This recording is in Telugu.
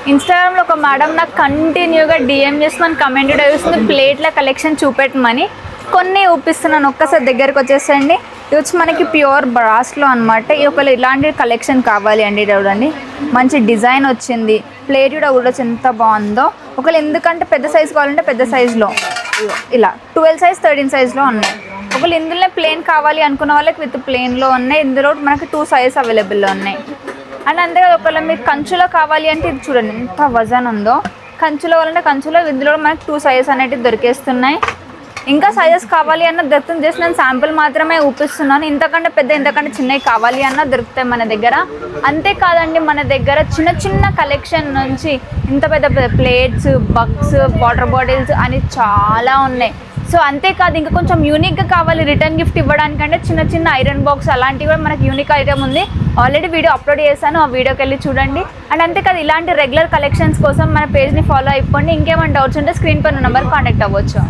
ఇన్స్టాగ్రామ్లో ఒక మేడం నాకు కంటిన్యూగా డిఎం చేస్తున్నాను, కమెంట్ కూడా చేస్తుంది ప్లేట్ల కలెక్షన్ చూపెట్టమని. కొన్ని చూపిస్తున్నాను, ఒక్కసారి దగ్గరికి వచ్చేసండి. ఇది వచ్చి మనకి ప్యూర్ బ్రాస్లో అనమాట. ఈ ఒకళ్ళు ఇలాంటి కలెక్షన్ కావాలి అండి, చూడండి మంచి డిజైన్ వచ్చింది. ప్లేట్ కూడా చూడొచ్చు ఎంత బాగుందో. ఒకళ్ళు ఎందుకంటే పెద్ద సైజు కావాలంటే పెద్ద సైజులో ఇలా 12 సైజ్ 13 సైజ్లో ఉన్నాయి. ఒకళ్ళు ఇందులో ప్లేన్ కావాలి అనుకున్న వాళ్ళకి విత్ ప్లేన్లో ఉన్నాయి. ఇందులో మనకి 2 సైజెస్ అవైలబుల్లో ఉన్నాయి. అండ్ అంతేకాదు ఒకవేళ మీకు కంచులో కావాలి అంటే ఇది చూడండి ఎంత వజన్ ఉందో. కంచులో కావాలంటే కంచులో, ఇందులో మనకి 2 సైజెస్ అనేటివి దొరికేస్తున్నాయి. ఇంకా సైజెస్ కావాలి అన్న దొరుకుతుంది. జస్ట్ నేను శాంపుల్ మాత్రమే ఊపిస్తున్నాను. ఇంతకంటే పెద్ద ఇంతకంటే చిన్నవి కావాలి అన్న దొరుకుతాయి మన దగ్గర. అంతేకాదండి మన దగ్గర చిన్న చిన్న కలెక్షన్ నుంచి ఇంత పెద్ద ప్లేట్స్, బగ్స్, వాటర్ బాటిల్స్ అని చాలా ఉన్నాయి. సో అంతేకాదు ఇంకా కొంచెం యూనిక్గా కావాలి రిటర్న్ గిఫ్ట్ ఇవ్వడానికంటే చిన్న చిన్న ఐరన్ బాక్స్ అలాంటివి కూడా మనకి యూనిక్ ఐటమ్ ఉంది. ఆల్రెడీ వీడియో అప్లోడ్ చేశాను, ఆ వీడియోకి వెళ్ళి చూడండి. అండ్ అంతేకాదు ఇలాంటి రెగ్యులర్ కలెక్షన్స్ కోసం మన పేజ్ని ఫాలో అయిపోండి. ఇంకేమైనా డౌట్స్ ఉంటే స్క్రీన్ పైన నెంబర్ కాంటాక్ట్ అవ్వచ్చు.